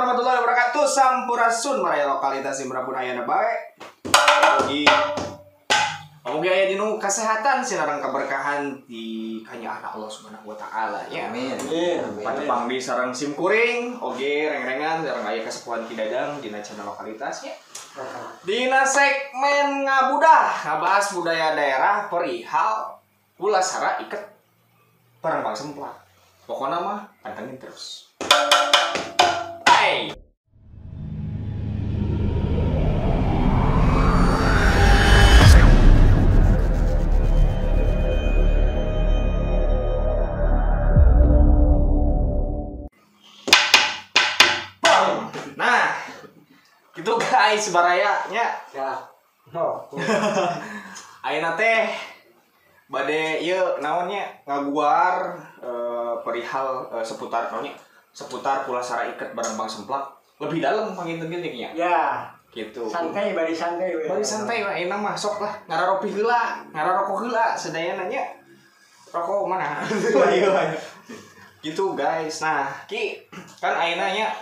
warahmatullahi wabarakatuh. Sampurasun maraya lokalitas Imrapun ayana bae. Oke aya dinu kesehatan sinareng keberkahan di kanya Allah Subhanahu wa taala ya. Amin. Patepang di sareng sim kuring, oge reng-rengan sareng aya kasepuhan Kidadang dina channel lokalitas ya. Dina segmen ngabudah, ngabahas budaya daerah perihal pulasara iket barang bang semplak. Pokoknya mah pantengin terus. Hey. Nah, gitu guys barayanya Ya. No. ayeuna teh bade ieu naonnya ngaguar perihal seputar naonnya seputar pulasara iket barang bang semplak lebih dalam panginten-nya Ya. gitu. Santai bari santai we. Bari santai mah ayeuna mah sok lah ngararopi heula, ngararokok heula sadayana nya. Rokok mana? Gitu guys. Nah, ki kan ayeuna nya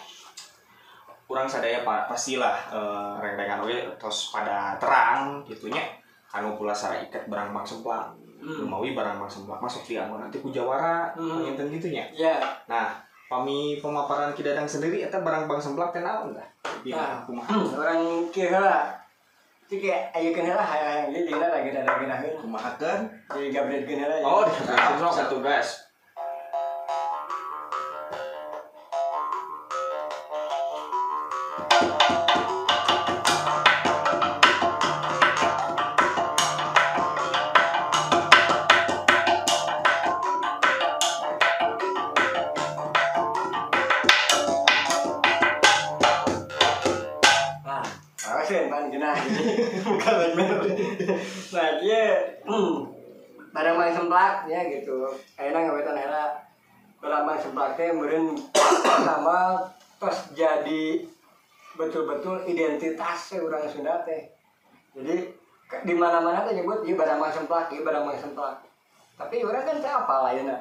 kurang sadaya pastilah reng-rengan oge tos pada terang gitunya anu pulasara iket barang bang semplak. Lumawi barang bang semplak masuk di anu nanti ku jawara panginten gitunya. Ya. Nah, pami pemaparan Kidadang sendiri eta barang bang semplak teh naon tah? Nah, kumaha? orang kieu heula. Ti ge ayekeun heula hayang ieu dina lagi dadagenaheun. Kumahakeun? Di gabredkeun heula. Oh, di sok satu guys. Nah dia barang bang semplak ya gitu. Ayeuna ngawetan heula barang bang semplak teh meureun pertama tos jadi betul-betul identitas urang Sunda teh. Jadi di mana-mana teh nyebut ieu barang bang semplak, ieu barang bang semplak. Tapi urang kan teh apal ayeuna.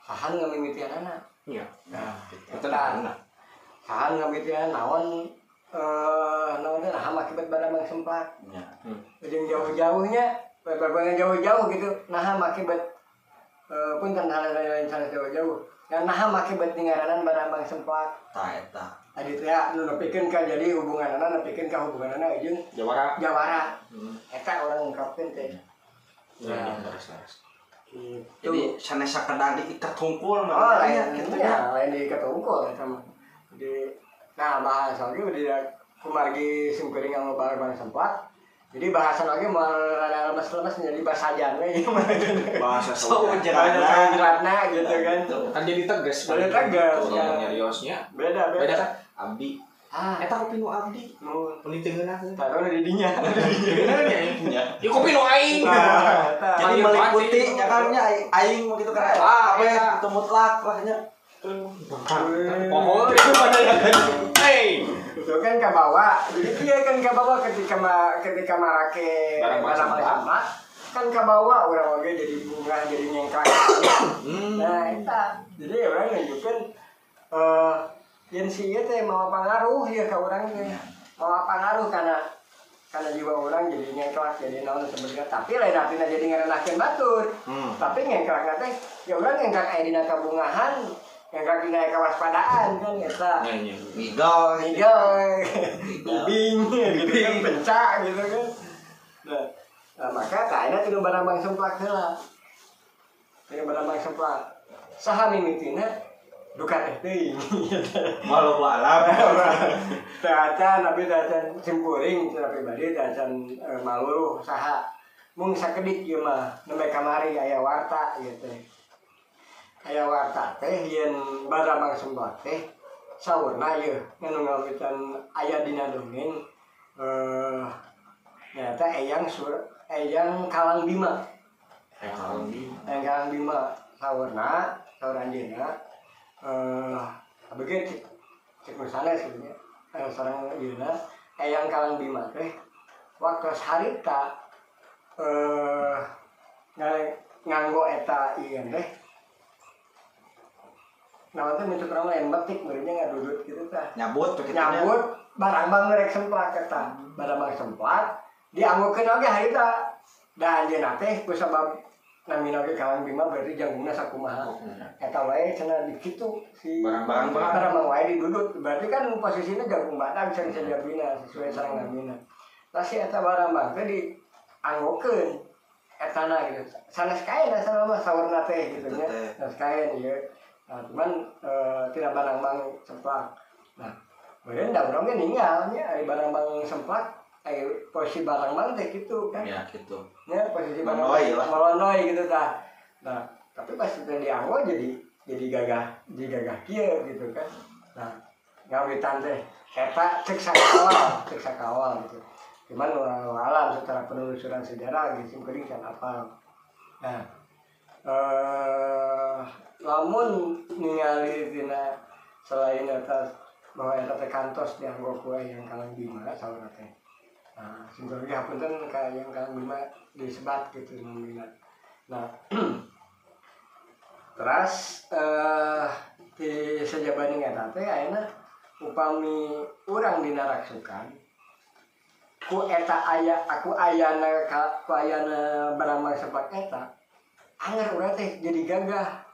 Sahan ngamimitianana. Iya. Nah, betul benar. Sahan ngamimitian naon naon teh nah akibat barang bang semplak. Ya. Jadi jauh-jauhnya, beberapa jauh-jauh gitu, nah akibat pun kan hal-hal sana jauh-jauh. Yang nah akibat tingaranan barang bang semplak. Tah eta. Adi teh nu nepikeun ka jadi hubunganana nepikeun ka hubunganana jeung Jawara. Eta orang ungkapkeun teh. Ya, terus. Jadi sanes sakedar diikat hungkul lain gitu ya, lain diikat hungkul eta mah. Jadi nah bahasa lagi udah kumargi simkuring yang barang bang semplak. Jadi bahasa lagi mau rada lemes-lemes jadi bahasa ajan we bahasa jeratna gitu kan. Kan jadi tegas. Jadi tegas ya. Nyariosnya Beda kan abdi. Eta kopi nu abdi. Nu pentingna. taruh di dinya. Bener nya aing punya. Ieu kopi nu aing. Jadi meliputi nya kan nya aing begitu kan. Apa itu mutlak lah nya. Pohon itu pada yang hey. Itu kan ke bawah, jadi dia kan ke bawah ketika marake barang sama kan ke bawah orang oge jadi bunga jadi nyengkrak. Nah itu jadi orang nunjukeun yen si ieu teh mau pengaruh ya ka urang teh mau pengaruh karena jiwa orang jadi nyengkrak jadi naon sebenarnya tapi lain artinya jadi ngarenahkeun batur tapi nyengkrak teh ya urang nyengkrak aya dina kabungahan yang kaki naik kewaspadaan kan eta migol bing gitu kan pencak gitu kan nah maka kayaknya tinu barang bang semplak heula tinu barang bang semplak saha mimitina duka teh teuing malu alam teh acan tapi teh acan simkuring secara pribadi teh acan maluruh saha mung sakedik ieu mah nembe kamari aya warta gitu aya warta teh yen barang bang semplak teh saurna ieu nganu ngawitan aya dina dongeng nyata eyang Kalang Bima. Eyang Kalang Bima saurna saur anjeunna abege cek sanes kitu nya sareng ayeuna eyang Kalang Bima teh waktu harita nganggo eta ieu teh naon teh mitu orang lain batik meureunnya ngadudut gitu tah. Nyabut begitu. Nyabut barang-barang rek semplak eta. Barang-barang semplak dianggokeun oge harita. Da anjeunna teh ku sabab namina ge kalang bima berarti janggungna sakumaha. Eta wae cenah di kitu si barang-barang wae didudut. Berarti kan posisina jagung badag bisa dijabina sesuai sareng namina. Tah si eta barang-barang teh dianggokeun etana gitu. Sanes kae da sama sawerna teh gitu nya. Sanes kae ieu. Nah, cuman tidak barang-barang semplak. Nah, kemudian da urang ge ninggal nya ari barang-barang semplak posisi barang-barang teh gitu kan. Ya gitu. Ya posisi Melonoi lah. Melonoi gitu tah. Nah, tapi pas teh dianggo jadi gagah kieu gitu kan. Nah, ngawitan teh eta cek sakawal gitu. Cuman alam secara penelusuran sejarah gitu kuring can apal. Nah, lamun ningali tina selain atas bahwa eta teh kantos dianggo ku yang Kalang Bima saurna teh. Nah, singgogi hapunten ka yang Kalang Bima disebat gitu namina. Nah, terus di sajabaning eta teh ayeuna upami urang dinaraksukan ku eta aku ayana barang sepak eta anger urang teh jadi gagah.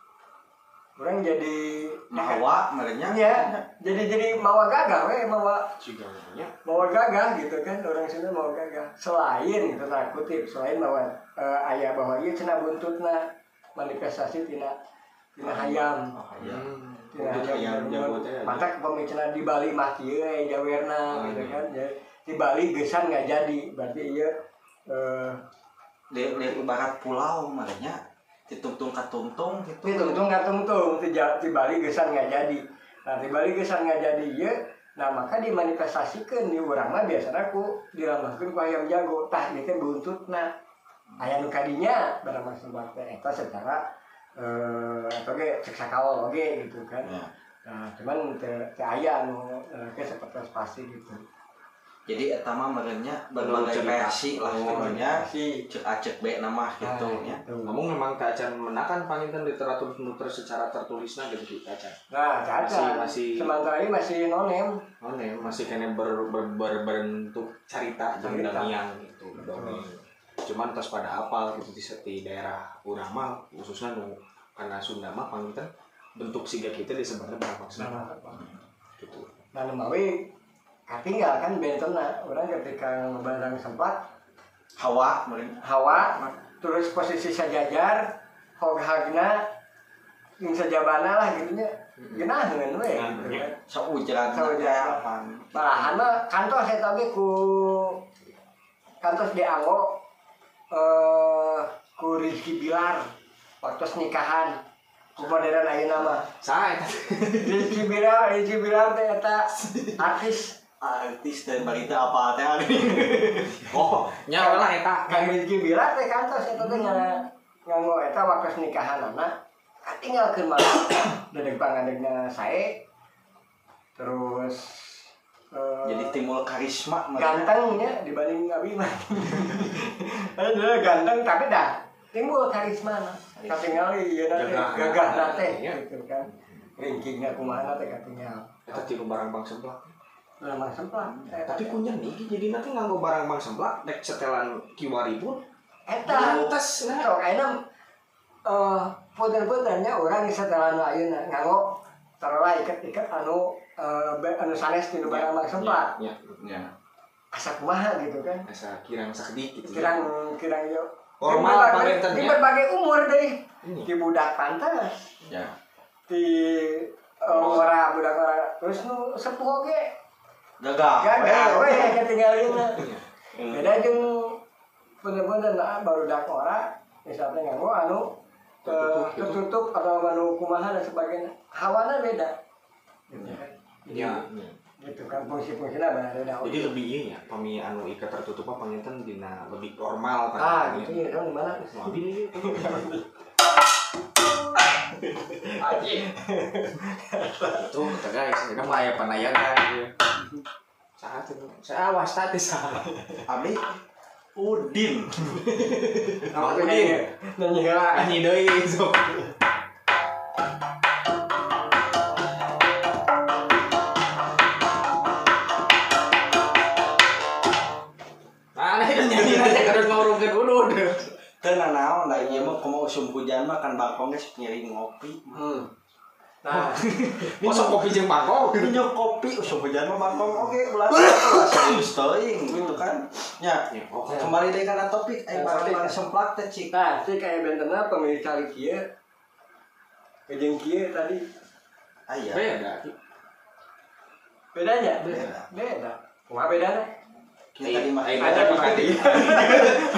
Urang jadi mawa merenya ya jadi mawa gagah we mawa gagah gitu kan orang Sunda mawa gagah selain gitu tah kutip selain bahwa aya bahwa ieu cenah buntutna manifestasi tina hayam tina hayam mata pemicunan di Bali mah kieu jawerna gitu kan di Bali geusan nggak jadi berarti ieu di ibarat pulau merenya ditungtung katungtung gitu. Ditungtung katungtung di Bali geusan nggak jadi. Nah di Bali geusan nggak jadi ya. Nah maka dimanifestasikan di urang mah biasana ku dirambahkeun ku hayam jago. Tah ieu teh buntutna. Aya nu kadinya barang masembah teh eta secara eta ge cek sakawal oge gitu kan. Nah cuman teh aya anu ke seperti pasti gitu. Jadi eta mah merenya berbagai versi lah sebenarnya cek acek be nama gitu nya. Namun memang kacan menakan panginten literatur secara tertulisnya gitu kacan. Nah, masih sementara ini masih nonem. Masih kena berbentuk cerita dongeng gitu. Cuman tos pada apal gitu di daerah urang mah khususnya nu karena Sunda mah panginten bentuk siga kita disebutnya barang maksudna. Gitu. Nah, lemawi katinggal kan bentena orang ketika barang sempat hawa terus posisi sajajar hoghagna yang sajabana lah gitunya geunaheun we gitu kan saujaran malahan mah kantos eta ge ku kantos dianggo ku Rizky Bilar waktu nikahan ku modern ayeuna mah saha eta Rizky Bilar teh eta artis dan balita apa teh oh nya lah eta Kang Rizky Bilar teh kantos eta teh nganggo eta waktu nikahanana katinggalkeun mah dedeg pangadegna sae terus jadi timbul karisma gantengnya dibanding abi mah ganteng tapi dah timbul karisma katinggal ieu gagah teh gitu kan rankingna kumaha teh katinggal eta tilu barang bang semplak barang semplak tapi kunyah nih jadi nanti nganggo barang bang semplak dek setelan kiwari pun eta lantas nah sok ayeuna puter-puternya orang setelan ayeuna nganggo taruhlah ikat anu sanes tinu barang bang semplak nya asa kumaha gitu kan asa kirang sakdik gitu kirang yo formal panginten di berbagai umur deh di budak pantas ya di budak ora terus nu sepuh oge gagah we ketinggalina beda jeung bener-bener barudak ora misalnya nganggo anu tertutup atau anu kumaha dan sebagainya hawana beda ya gitu kan fungsi-fungsina beda jadi lebih iya pami anu ikat tertutup apa panginten dina lebih formal kan gitu ya di mana ini tuh guys ini mah aya panayagan saat itu saya awas tadi salah abdi Udin Udin nyanyi deui sok nanaon da ieu mah kumaha usum hujan mah kan bangkong geus ngiring ngopi. Nah, Masa kopi jeung bangkong? Minyak kopi usum hujan mah bangkong oge ulah serius teuing gitu kan. Nya, kembali deui kana topik barang semplak teh cik. nah, sih kayak bentenna pemilik kali kieu. Jeung kieu tadi Aya. Beda. bedanya? Beda. Kumaha bedana? Kita tadi mah Ada Mati.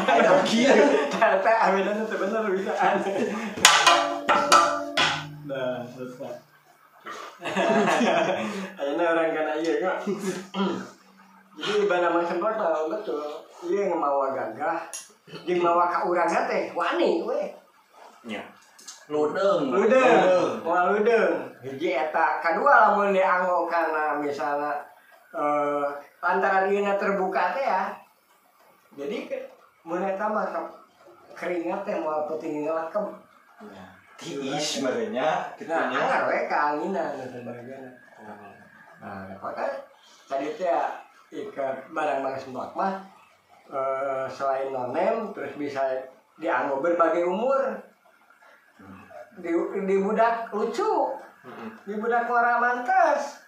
Ada kieu. Ternyata bedana teh bener bisa Nah, selesai. Ayeuna orang kana ieu nya. Jadi bana mah sempat tahu betul. Ieu ngemawa gagah. Jeung mawa ka urangna teh wani we. Nya. Ludeung. Moal ludeung. Hiji eta, kadua lamun dianggo kana misalna lantaran ieu terbuka teh ya. Jadi mun eta mah keringat teh moal peuting ngelakem. Tiis merenya Nah, kitanya. anggar we keanginan dan sebagainya. Nah, maka tadi teh ikat barang semplak mah selain nonem terus bisa dianggo berbagai umur. Di budak lucu, di budak ngora mantes,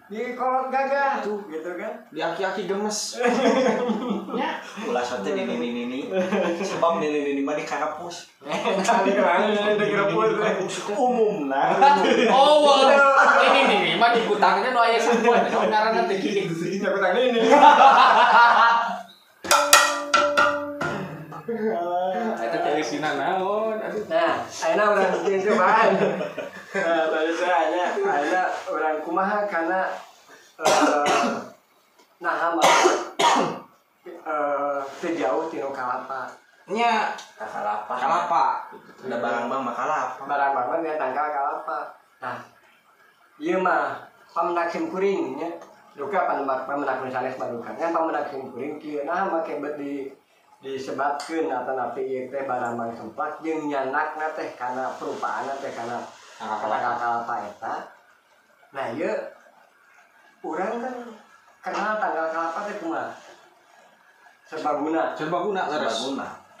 di kolot gagah tuh gitu kan. Di aki-aki gemes. Ulah sote di nini. Sebab nini mah di kampus. Tadi kemana nih direbut Umumna. Oh, ini mah di kutangnya nu aya sampoan, ngaranna teh kieu. Nyakutan ini. Eta teh sina naon? Aduh. Nah, ayeuna urang bikin cobaan. Nah, tadi teh ayeuna urang kumaha kana naha mah teu jauh tinu kalapa. Nya Kalapa. kalapa. Ada barang-barang mah kalapa. Barang-barang dia tangkal kalapa. Nah, ieu mah pamendak simkuring nya. Duka pamendak sanes badukan. Ngan pamendak simkuring kieu nah make bet disebabkeun atanapi ieu teh barang-barang semplak jeung nyanakna teh kana perupaanna teh kana kalapa eta. Nah, ieu urang kan kenal tanggal kalapa teh kumaha? Serbaguna. Serbaguna.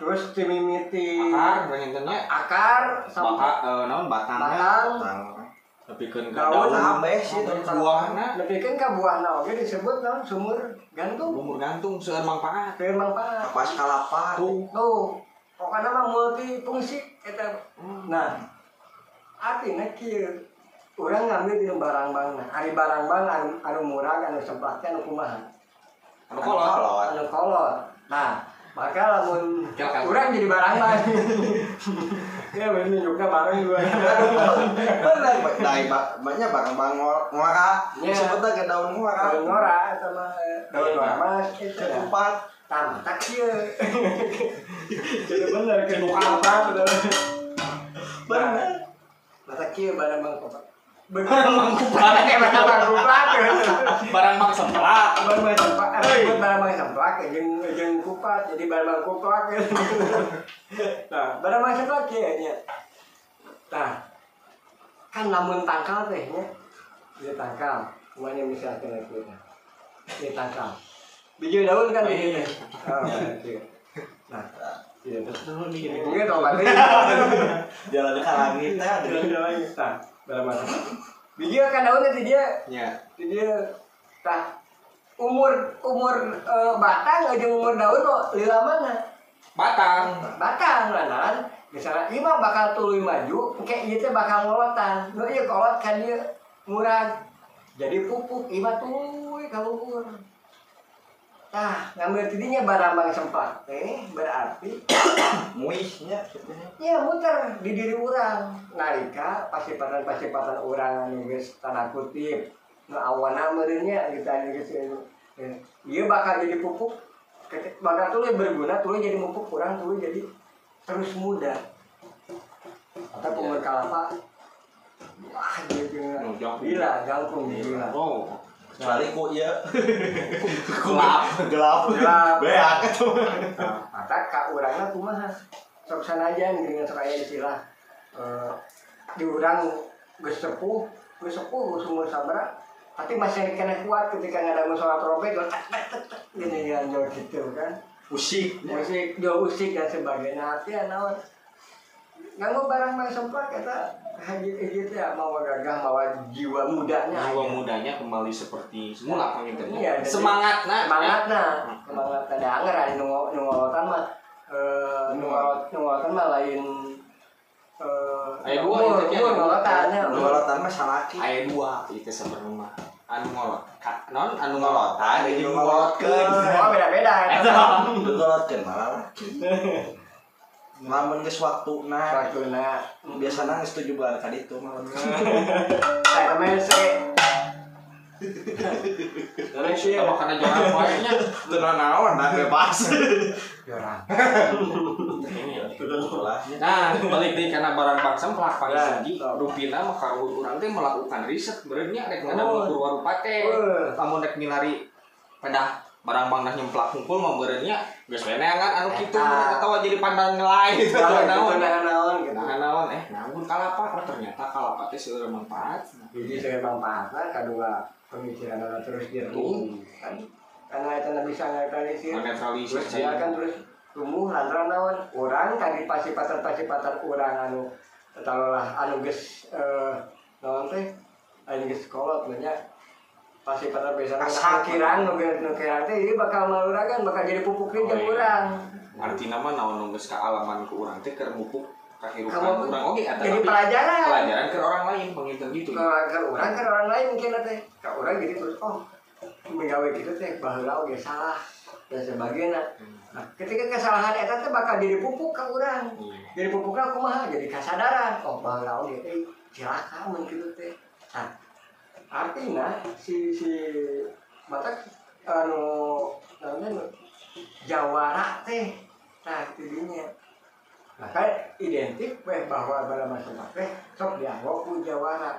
Terus dimimiti Akar berentennya. akar sama Naon batangnya. batang Nepikeun ka daun daun. Sampai sih dari Buahna lebihkan ke buahna oge disebut naon sumur gantung umur gantung seueur mangpaat. teu manfaat kapas kalapa. tuh pokoknya mah multifungsi eta nah artinya kieu urang ngambil di barang-barangna ari barang-barang anu murah anu semplaknya anu kumaha Anu kolot. anu kolot nah maka lamun Kira-kira. urang jadi barang-barang ya bener juga barang gua Bener, banyak barang-barang ngora. Iya. Sebutnya ke daun ngora. daun ngora sama daun ngora mas itu Ketupat. tak kieu jadi bener ke apa bener Bener. mata kieu barang mangkupat Barang mangkupat. Barang mang semplak. barang mang semplak jeung kupat jadi barang mang kupat nah barang mang semplak kieu nya nah kan lamun tangkal teh nya dia tangkal umumnya misalkan kieu dia tangkal biji daun kan ini nah iya mungkin obatnya Jalan ke langit teh. nah barang mang biji kan daunnya di dia Nya. jadi tah umur batang aja umur daun kok lila mana Batang. batang lantaran misalnya ieu mah bakal tuluy maju engke ieu teh bakal ngolotan nu ieu kolot kan ieu murah jadi pupuk ieu mah tuluy kaluhur tah ngambil tidinya barang mang semplak teh berarti Muisnya. ya muter di diri urang nalika pasipatan urang anu geus tanda kutip nu awana meureunnya gitu ieu bakal jadi pupuk bakal tuluy berguna tuluy jadi pupuk urang tuluy jadi terus muda atau umur kalapa wah gitu gila jangkung gila Oh. Kecuali ku ieu. Gelap. Beak itu. mata ka urangna kumaha sok sanajan dengan sok aya istilah di urang geus sepuh geus umur sabaraha tapi masih kena kuat ketika ngadamu sholat robek gini kan jauh gitu kan Usik. musik jauh usik dan sebagainya artinya naon nganggo barang mah semplak eta hiji teh mau gagah mawa jiwa mudanya Jiwa mudanya kembali seperti semula panginten. Iya, jadi- Semangatna. semangatna da anger ari nu ngolotan mah nu ngolotan mah lain Aya dua itu teh. ngolotannya Ngolotan mah salaki. Aya 2 itu sebenarnya mah. Anu ngolot. Non anu ngolotan Jadi jeung ngolotkeun. oh beda-beda Ngolotkeun malah laki. Lamun geus waktuna. waktuna Biasana geus 7 bulan ka ditu mah. saya mese Terus apa kana jorang wae nya. Teu naon da bebas. jorang Nah, balik deui kana barang bangsa pelak pangisenggi, Ya, rupina mah karuhun urang teh melakukan riset beureunya rek ngada Oh. ukur warupa teh. Lamun rek milari pedah barang bangna nyemplak hungkul mah beureunya geus we neangan anu kitu atawa jadi pandang lain gitu naon. naon gitu Naon namun kalapa ternyata kalapa teh seueur manfaat. jadi saya manfaatna kadua pemikiran terus jernih kan karena itu bisa neutralisir Menetralisir terus dia kan terus tumbuh lantaran naon orang tadi pasifatan orang anu taruhlah anu geus naon teh anu geus kolot banyak pasifatan biasana kirang nu kirang teh ieu bakal maluragan bakal jadi pupuk jeung urang Artina mah naon nu geus kaalaman ku urang teh keur mupuk kahirupan Kamu urang oge eta jadi pelajaran ke orang lain penginten gitu. ke orang lain mungkin teh ka urang jadi terus oh menggawe gitu teh baheula oge salah dan sebagainya. Nah, ketika kesalahan eta teh bakal jadi pupuk ka urang. Jadi pupukna kumaha? Jadi kasadaran. Oh, baheula oge teh cilaka mun kitu teh. Nah, artinya si matak anu namanya jawara teh. Nah, tidinya. Nah, kan identik weh bahwa bala masalah teh sok dianggap ku jawara.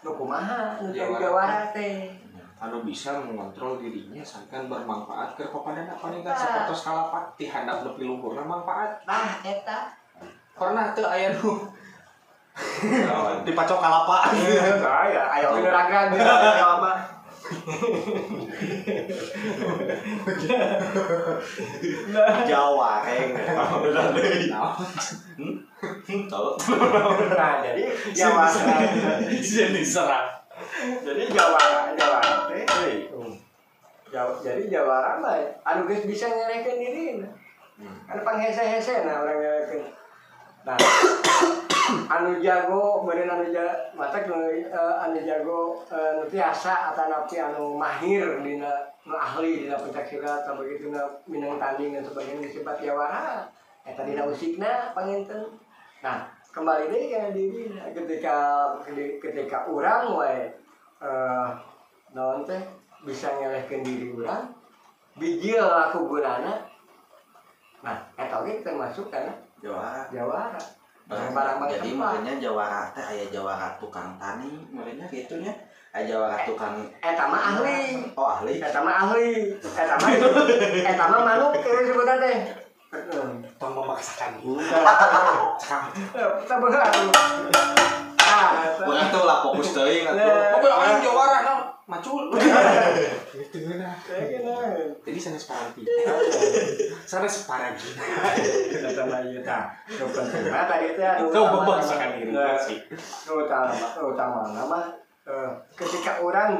Nu kumaha nu jawara teh. Anu bisa mengontrol dirinya sangkan bermanfaat ke kepadana palingan sapertos kalapa ti handap nepi luhurna manfaat. Nah, eta Pernah teu aya nu dipacok kalapa. ayo olahraga gitu apa Jawa heng. Udah deui. Tahu. nah jadi jawara Jadi serang. jadi jawara teh jadi jawara mah anu geus bisa ngerekeun diri kan panghese-hese nah orang ngerekeun nah anu jago meureun anu matak anu jago nu tiasa atanapi anu mahir dina nu ahli dina pencaksilat atau begitu na minang tanding dan sebagainya disebut jawara eta dina usikna panginten nah kembali deui kana diri ketika urang wae naon teh bisa ngelehkeun diri urang bijil laku gunana nah eta oge termasuk kana jawara barang-barang Jadi makanya jawara teh aya jawara tukang tani, makanya gitunya. Aya jawara tukang eta mah ahli. Oh, ahli. Eta mah manuk kieu sebutan teh. Tong memaksakan. Sabeula atuh. Bukan tuh lah fokus teuing atuh. Oke, aing jawara naon? Macul. Gitu na. Jadi sanes paranti. Sanes paranti. Eta mah ieu tah. Nu penting mah tadi teh anu memaksakan diri sih. utama mah ketika orang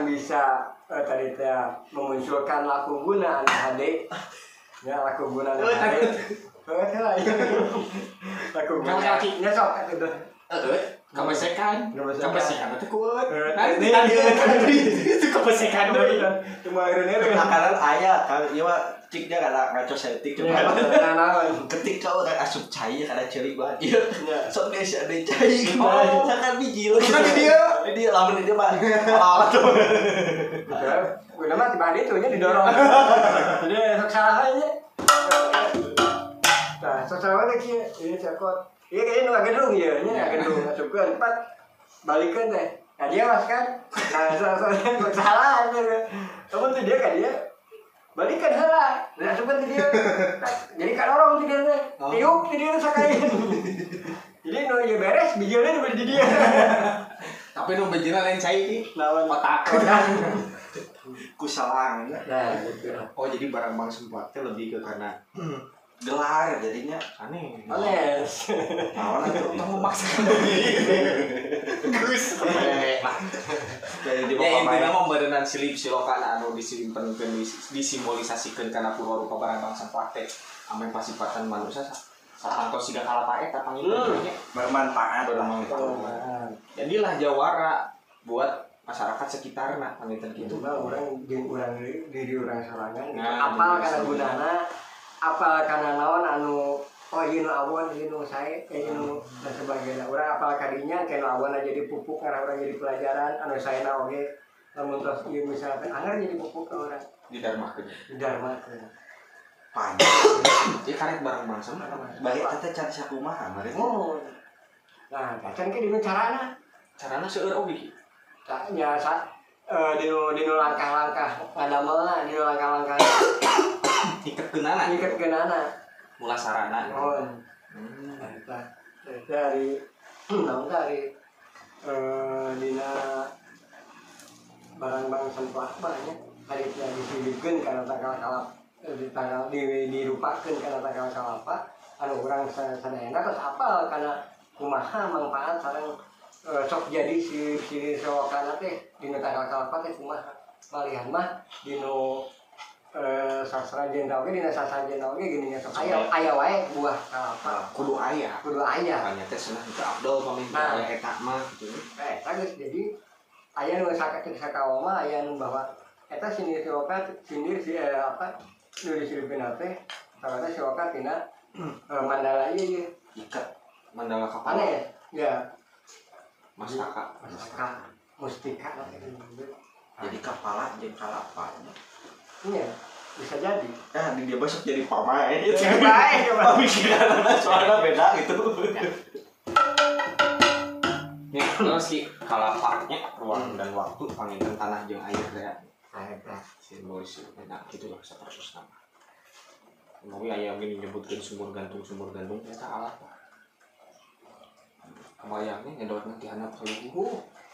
bisa tadi teh memunculkan laku guna anu hade ya laku guna anu hade laku guna nya sok atuh Kebesekan itu kuat. Nanti Itu kebesekan deh. cuma akhirnya Makanan aya kan ieu mah ciknya kada ngaco setik cuma ketika orang asup cai kada ceulik banget. Ieu sok geus ada cai kumaha kan biji lagi dia lamun dia mah awal tuh. udah mah tiba itu nya didorong jadi sok salah aja nah sok salah lagi ini cakot iya kayaknya nu gedung ya nya gedung masukkeun empat balikeun teh nah dia mas kan nah sok salah aja kamu tuh dia kan dia balikan heula dan masukkeun ti dia jadi kadorong ti dia teh tiup ti dia sakain jadi nu ieu beres bijilna di dia Tapi nu bejina lain cai Lawan otak. Kusalang. Nah, gitu. Oh jadi barang bang sempat teh lebih ke karena Gelar jadinya. aneh. Oles. Awan atuh Untuk memaksakan Gus. dari di Ya bawah intinya main. mah badangan silip silokan anu disimpenkeun disimbolisasikeun kana purwa-rupa barang bang sempat teh ame pasipatan manusia sakantos siga kalapa eta pangitnya. Bermanfaat lah. Jadilah jawara buat masyarakat sekitarna pangitan Itu gitu. mah orang diri orang sorangan. Nah, Apal diri kana sendiri. gunana, apal kana naon anu ieu nu awon, ieu nu sae, ieu nu dan sebagainya. Urang apal kadinya kana awon jadi pupuk karena orang jadi pelajaran, anu saena oge lamun tos ieu misalkan anggar jadi pupuk ka urang. Didarmakeun. Didarmakeun. Panjang. Jadi karek barang bang sempat. Balik teh can sakumaha meureun. Oh. Nah, can ke dinu carana. Carana seueur oge. Ya dinu langkah-langkah ngadamelna dinu langkah-langkah Iketkeunana. ngiketkeunana. Mula sarana. Oh. Dari naon dari dina barang-barang sampah banyak hari disibikeun kana tanggal kalap di tanggal dirupakeun kana tanggal kalapa anu urang sadayana tos apal kana kumaha manfaat sareng sok jadi si sewakana teh dina tanggal kalapa teh kumaha malihan mah dinu sastra jenderal oge dina sastra jenderal oge gini nya sok aya wae buah kalapa Kudu aya. kudu aya. Makanya teh senang ke Abdul pamimpin aya eta mah gitu. Eta geus jadi aya nu sakawa mah aya nu bahwa eta sindir siloka sindir si apa nu disilipina teh sarana siloka tina mandala ieu ye Ikat mandala kapal. aneh ya Mastaka. mustika Jadi kepala jeung kalapa. iya bisa jadi Nah, di dia besok jadi pamain. baik Pemikiran soalnya beda gitu. Nih, terus ki kalapanya ruang dan waktu panginten tanah jeung air teh. Simbolis enak gitu lah sapertos nama. Tapi aya gini nyebutkeun sumur gantung eta kalapa. Kebayangnya nyedot nanti anak kayak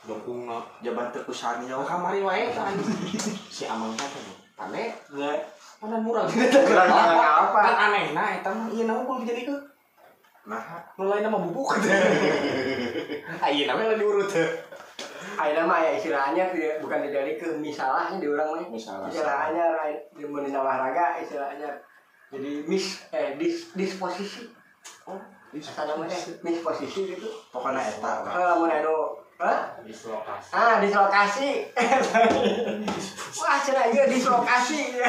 jongkungna Jabat teu kusani nya. kamari wae kan. Si Amang teh pane mana murah Murah apa? kan aneh nah eta mah ieu naon kudu dijadikeun Nah, nu lain mah bubuk ieu namanya diurut ayeuna mah aya istilahnya bukan jadi ke misalahnya di urang mah Misalah. istilahnya di menina olahraga istilahnya jadi disposisi asa namanya disposisi gitu pokoknya eta lah. lamun anu dislokasi wah cenah ieu dislokasi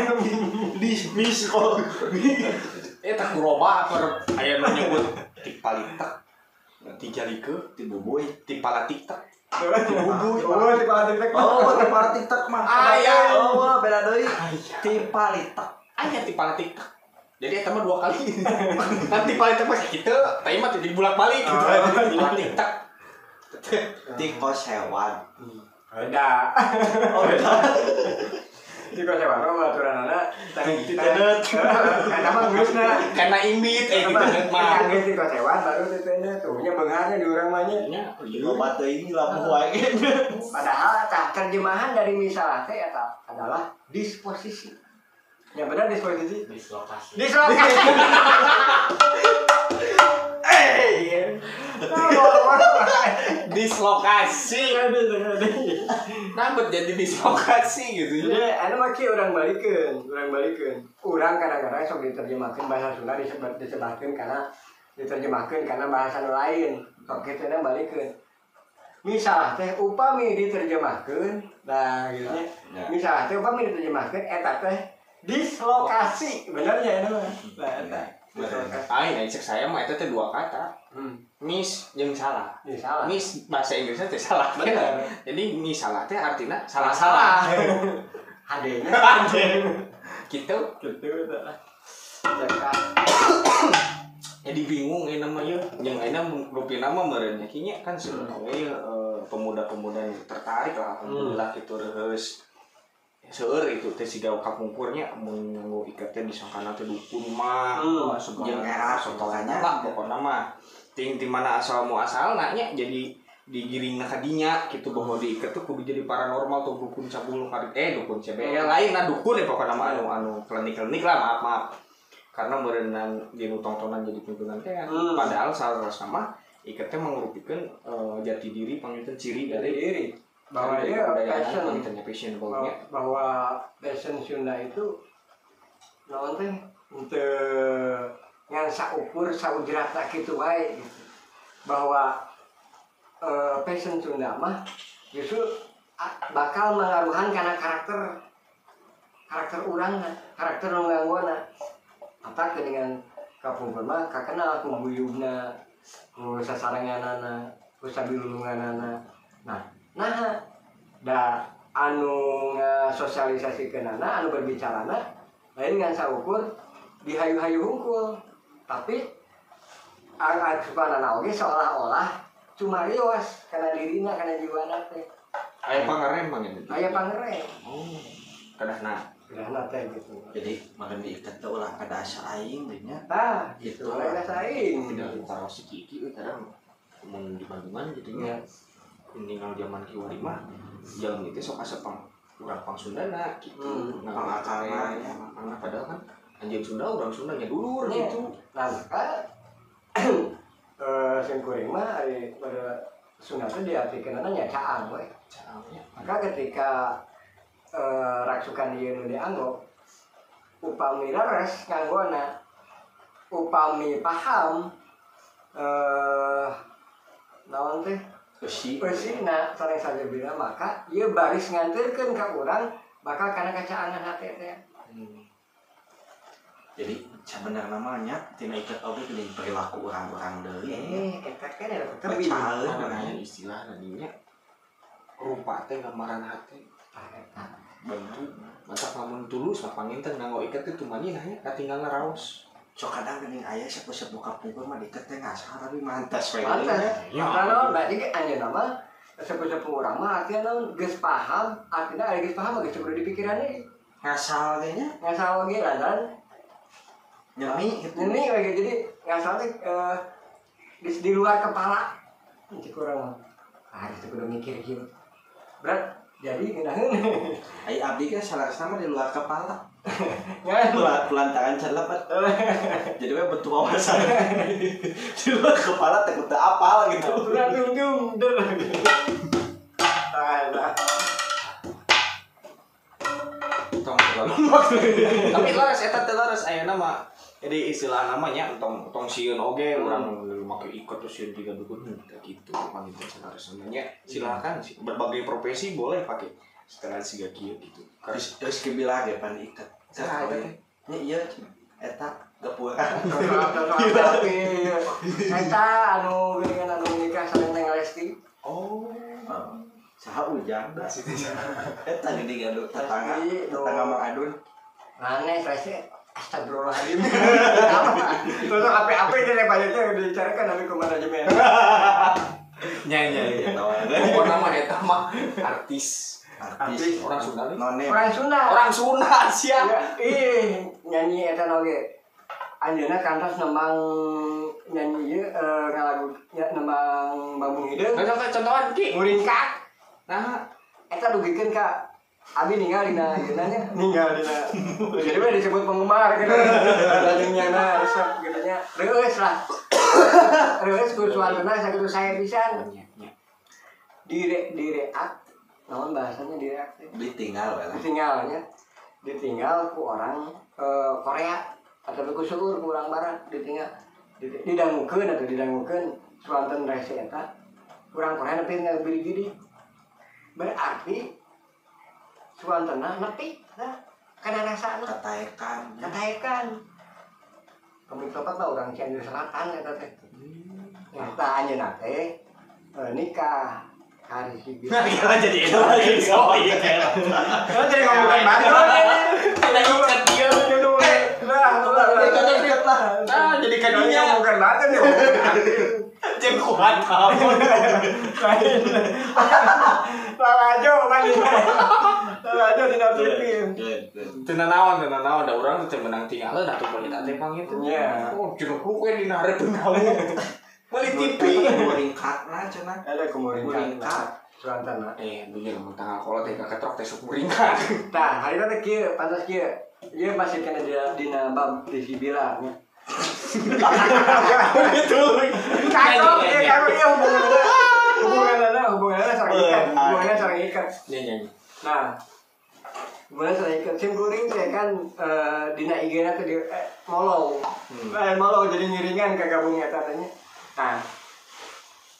Misko. eta kuroba per aya nu nyebut tik palitak dijalikeun Ti bubuy. tik palatiktak bubuy Oh, ti palitak mah. Aya. Oh, beda deui. Ti palitak. aya tik palatiktak jadi eta mah 2 kali nanti palitak mah kitu tapi mah jadi bulak-balik gitu tik palatiktak Ti kosewan. beda Oh, beda. di kosewan mah aturanana tadi Titenet. eta mah geusna karena imbit gitu mah geus di kosewan baru titenet tuh nya beungarnya di urang mah nya nya Loba teuing lamun wae. padahal terjemahan dari misalnya eta adalah disposisi yang benar disposisi dislokasi dislokasi nambet jadi dislokasi gitu ya jadi anu mah ki urang balikeun urang kadang-kadang sok diterjemahkeun bahasa Sunda disebutkeun karena diterjemahkeun karena bahasa nu lain sok kitu na balikeun misal teh upami diterjemahkeun nah gitu nya misal teh upami diterjemahkeun eta teh dislokasi benernya anu mah nah eta Aing cek saya mah itu teh 2 kata. Mis jeung salah. Ya, salah. Mis bahasa Inggrisnya teh salah. Bener. Jadi mis salah teh artinya salah-salah. Hadenya. Gitu. Gitu tah. Jadi bingung ini nama yeuh. Jeung ayeuna rupina mah meureun nya kinya kan sebenarnya pemuda-pemuda yang tertarik lah alhamdulillah kitu reus. Seueur itu teh siga kapungkurnya mun nganggo ikat teh disangkana teh dukun mah jeung era sotolannya lah pokona mah ting di mana asal muasalna nya jadi digiring kadinya gitu bahwa diikat tuh kudu jadi paranormal atau dukun cabul dukun CBL lain lah dukun ya pokoknya nama anu klinik lah maaf karena berenang di tontonan jadi pimpinan teh padahal salah sama ikatnya mengerupikan jati diri panggilan ciri dari diri bahwa dia passion bahwa passion Sunda itu naon teh untuk ngan saukur saujrat kitu bae gitu. Bahwa passion Sunda mah justru bakal mengaruhan karena karakter urang karakter nganggona apa dengan kapungkur mah kakenal ku buyugna ku sasarenganana ku sabilulunganana nah da anu ngasosialisasikeunana anu berbicarana lain ngan saukur dihayu-hayu hungkul tapi asupanana oge seolah-olah cuma rios karena dirina karena jiwana teh aya pangarem mah gitu aya pangarem kadahna teh gitu jadi makan diikat teh ulah kada asa aing nya gitu lain asa aing tidak taruh si Kiki kadang mun di Bandungan gitu nya tinggal zaman kiwari mah jalan itu sok asa urang pang Sundana gitu pangakalna padahal kan anjeun Sunda urang Sundanya dulur gitu nah maka sing kuring mah pada Sunda teh diartikeunana nya caang we maka ketika raksukan ieu nu dianggo upami leres nganggona upami paham naon teh eusina sareng sajebina maka ieu baris nganterkeun ka urang bakal kana kacaangan hate teh jadi sebenarnya namanya tina ikat oge kudu perilaku orang-orang deui eta kan ada percaya namanya istilah tadinya rupa teh gambaran hati bentuk mata lamun tulus mah panginten nganggo ikat itu mani nanya katinggal ngaraos sok kadang geuning aya sepuh-sepuh kapungkur mah diikat teh ngasal tapi mantas we ya kalau berarti ge anjeunna mah sepuh-sepuh urang mah artinya naon geus paham artinya aya geus paham geus kudu dipikiran deui ngasal ge nya ngasal ge lan nyemi gitu nyemi we jadi ngasal teh di luar kepala cik urang mah itu kudu mikir kieu berat jadi ngeunaheun ai abdi ge salasna mah di luar kepala ngan pelantangan celepat jadi we bentuk wawasan di luar kepala teh kudu apal gitu udah dung der lah tapi laras eta teh laras aya nama jadi istilah namanya tong sieun oge urang make ikut terus sieun tiga dukun gitu panggil laras namanya silakan berbagai profesi boleh pakai sekarang siga kieu gitu terus kebilah ge pan ikat nya ieu eta gapura tapi eta anu geuningan anu nikah sareng Teh Lesti saha ujang eta di gaduh tetangga Mang Adun aneh saya astagfirullahaladzim terus apa ini budgetnya dibicarakan nanti ke manajemen nya pokoknya mah eta mah artis orang Sunda orang Sunda siap nyanyi eta oge anjeunna kantos nembang nyanyi ngalagu nembang Bambung Hideung contohan ki muringkak nah eta dugikeun ka abi ninggal dina ayeuna nya ninggal dina jadi we disebut penggemar gitu lajengnyana resep gitu nya reueus lah reueus ku suarana sakitu saya pisan direak naon bahasanya direak ditinggal we lah ditinggal ku orang Korea atau ku seueur ku urang barat didangukeun suanten rese eta urang Korea nepi ngabiri-biri berarti suantena nepi kana rasana kataekan kami topat lah orang Cianjur Selatan eta teh eta anjeunna teh nikah hari hiji jadi itu lagi oh iya jadi ngomongin Bandung kita ikat dia nah jadi kadinya ngomongin Bandung ya jeung kuat kamu Lalajo di TV. Teu naon da urang teh menang tinggal da tuh banyak teh pangit. Nya. Oh, jeruk ku we dina hareupeun kamu. Beli TV. Muringkatna cenah. Ada Muringkat. Suantana. Bener mun tanggal kolot teh ketrok teh sok muringkat. Nah, hari teh kieu pantas kieu. Ieu masih kena dina bab di Sibila nya. Gitu. Kacau ieu karo ieu hubunganna sareng ikat. Nya. Nah, hubunganna sareng ikat. Sim kuring teh kan dina IG-na teh molong. Molong jadi ngiringan kagabung eta teh nya. Nah,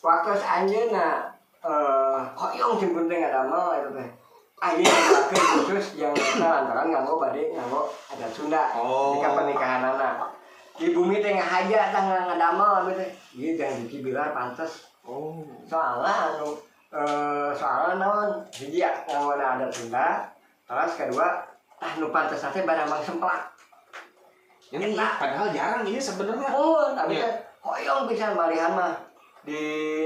waktu anjeunna hoyong sim kuring ngadamel eta teh. Ayeuna ngelakeun khusus yang kita lantaran nganggo adat Sunda di pernikahanana. Di bumi teh ngahaja tah ngadamel abis teh. Ieu jangan dikibilar pantes. Soalnya naon hiji nganggo adat Sunda. Terus kedua nu pantes teh barang mang semplak. Ini padahal jarang ini sebenarnya. Tapi teh hoyong pisan malihan mah. Di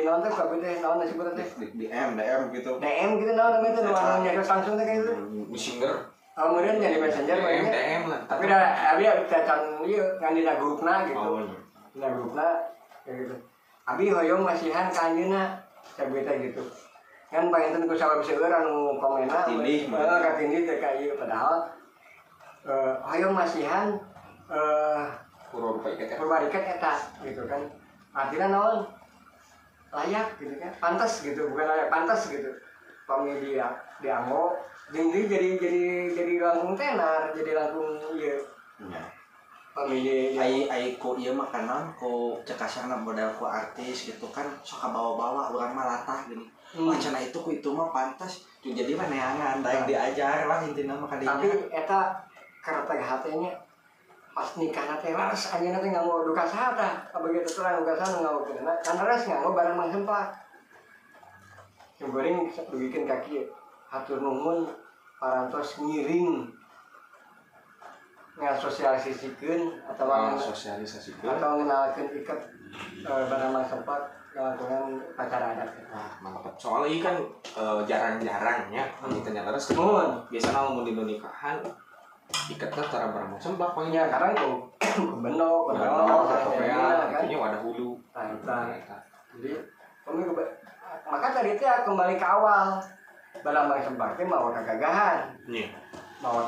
naon teh kabeh teh naon disebut teh? Di DM gitu. DM gitu naon namanya teh nu anu nyari langsung teh kayak gitu. Messenger. Kemudian jadi messenger DM lah. tapi abi cacan ieu ngan dina grupna gitu. Dina grupna kayak gitu. Abi hoyong masihan ka anjeunna sabeta gitu. Kan panginten ku sababseueur anu komena katindih teh ka ieu padahal hoyong masihan Purwariket eta gitu kan. Artinya naon? Layak gitu kan. Pantas gitu, bukan layak pantas gitu. Pamili dianggo jadi langsung tenar, jadi langsung ieu. Pamili ai ku ieu mah kana ku cekasana model ku artis gitu kan sok bawa-bawa urang mah latah gini. Wah cenah itu ku itu mah pantas. Jadi mah neangan daek diajar lah intina mah kadinya. Tapi eta kareta hatenya pas nikah teh ras anjeunna teh nganggo duka saha tah begitu terang duka saha nganggo keuna kan ras nganggo barang mang semplak goreng dugikeun kaki hatur nuhun parantos ngiring ngasosialisasikeun atawa ngenalkeun iket barang mang semplak ngalakukan acara adat. Mantap. Soalnya ini kan jarang-jarang ya kita nyaris biasanya mau di nikahan ikatnya cara barang semplak ya karena itu benok artinya wadah hulu. Jadi maka tadi itu kembali ke awal barang semplak itu mau kegagahan mau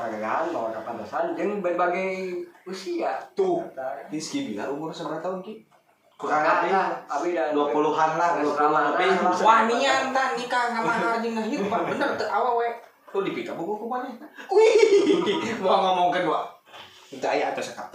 kepantasan jeung berbagai usia tuh Rizky bilang umur seberapa tahun ki kurang lebih abi dan 20-an lah 20 lebih wah nian tah nikah ngamahar jeung ngahir Pak bener teu awewe tuh dipika buku ku maneh wih mau ngomong kedua itu aya atas sekap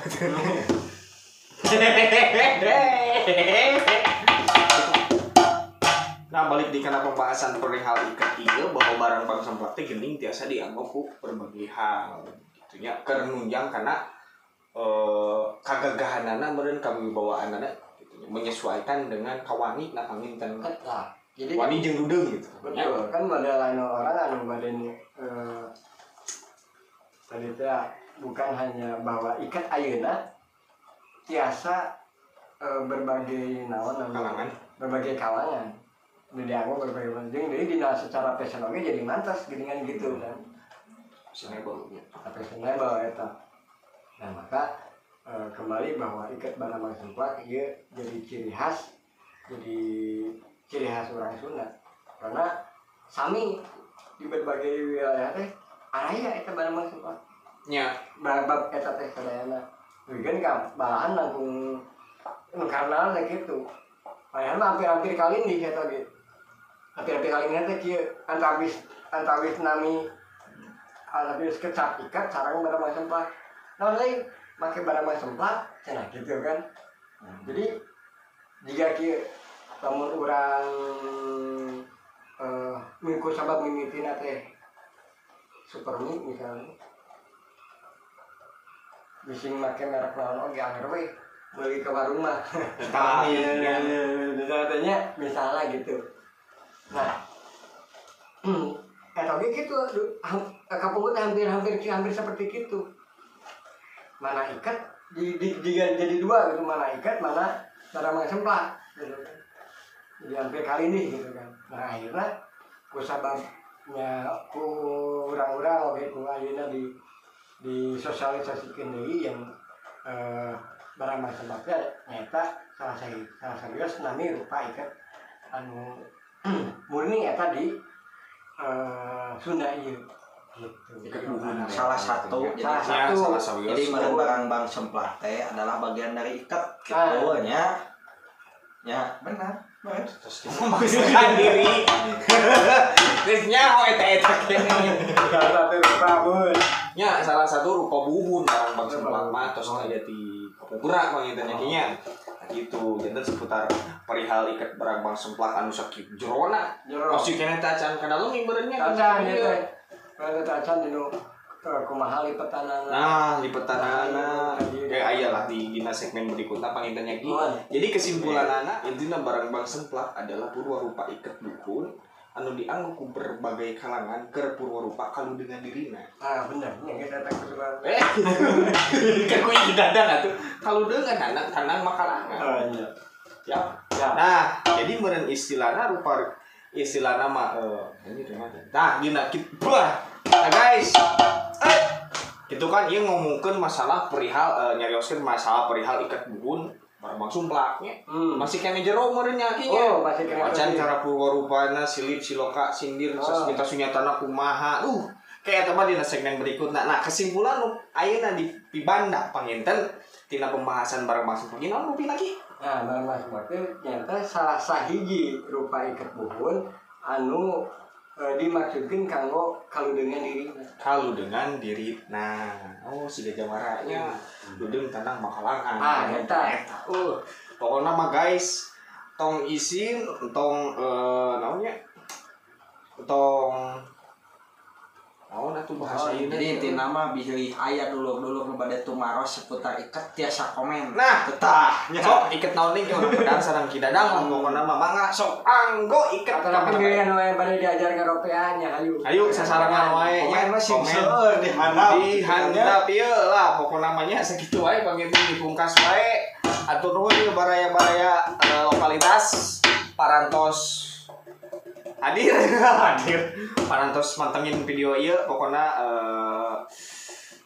nah balik di kana pembahasan perihal ikat ieu bahwa barang bang semplak teh geuning tiasa dianggo ku berbagai hal gitu nya keur nunjang kana kagagahanana meureun kawibawaanana menyesuaikan dengan kawani na panginten. Jadi wani jeung dudung gitu. Betul, kan model orang anu badan tadi teh bukan hanya bahwa ikat ayeuna tiasa berbagai kalangan. Berbagai kalangan. Jadi aku berbagai macam. Jadi dina secara personal jadi mantas geuningan gitu kan. Fashionable eta. Nah, maka kembali bahwa ikat barang mang semplak ieu jadi ciri khas orang Sunda karena sami di berbagai wilayah teh araya eta barang mang semplak nya bab eta teh sadayana mungkin kan balahan langkung karena teh kitu aya mah hampir kali di eta ge hampir kali teh kieu antawis nami alabis kecap ikat sareng barang mang semplak naon deui make barang mang semplak cenah gitu kan jadi jika kieu lamun urang minggu sabab mimitina teh supermi misalnya bising make merek naon oge anger we beli ke warung mah misalnya gitu nah eta ge kitu kampung teh hampir seperti kitu mana ikat jadi dua gitu mana ikat mana barang mang semplak gitu kan jadi hampir kali ini gitu kan nah akhirnya ku sababnya ku urang-urang oge ku ayeuna di sosialisasikeun deui yang barang mang semplak teh nyata salah serius nami rupa ikat anu murni eta di Sunda ieu gitu. Salah satu jadi meureun barang bang semplak teh adalah bagian dari ikat gitu nya. Ya, benar. Terus memaksakan diri. Terus nyaho eta kene. Salah satu rupa buhun barang bang semplak mah tos aya di kapungkurang mah kitu nya kinya. Gitu, jantan seputar perihal ikat barang bang semplak anu sakit jerona. Masih kena tacan ka dalam ibaratnya. Tacan ya teh. Kalau tacan dinu kumaha lipetanana. Nah, lipetanana. Kayak aya lah di dina segmen berikutnya pangintennya ki. Jadi kesimpulanana intina barang bang semplak adalah purwarupa ikat dukun anu dianggap ku berbagai kalangan keur purwarupa kalu dengan dirina. Ah bener, nya kita tak kesukaan. Kan ku dadang atuh. Kalu dengan anak tanang makalangan. Oh iya. Ya. Nah, jadi meureun istilahna rupa istilahna mah ini gimana? Nah, dina nah guys. Gitu kan ieu ngomongkeun masalah perihal nyarioskeun masalah perihal ikat buhun barang sumplaknya. Masih kena jero meureun nya kinya. Oh, masih kena. Macan cara purwarupana silip siloka sindir sasmita sunyatana kumaha. Kayak eta mah dina segmen berikutna. Nah, kesimpulan nu ayeuna di Pibanda panginten tina pembahasan barang sumplak naon rupi lagi? Nah, barang sumplak teh nyata salah sahiji rupa ikat buhun anu dimaksudkeun kanggo kalu dengan diri. Kalu dengan diri. Nah, si Gajah Maranya dudung tanang makalangan. Eta. Pokoknya mah guys, tong isin, tong naonnya? Tong naon atuh bahasa ieu. Jadi intina mah biheuh aya dulu nu bade tumaros seputar ikat tiasa komen. Nah, tetah. Sok iket naon nih urang pedang sareng Ki Dadang lah pokona mah mangga sok anggo iket tapi pilihan wae bade diajar ka ropeanya hayu. Ayo sasarangan wae nya seueur di handap. Di handap ieu lah pokona mah nya sakitu wae panggilkeun dipungkas wae. Atur nuhun baraya-baraya lokalitas parantos hadir parantos mantengin video ieu pokona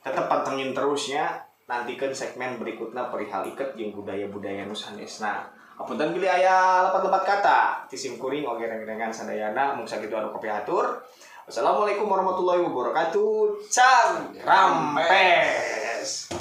tetep pantengin terusnya nantikan segmen berikutnya perihal iket jeung budaya-budaya nu sanesna. Apunten pilih aya lepat-lepat kata tisim kuring oge reng-rengan sadayana mung sakitu anu kopi atur. Wassalamualaikum warahmatullahi wabarakatuh. Cang rampes.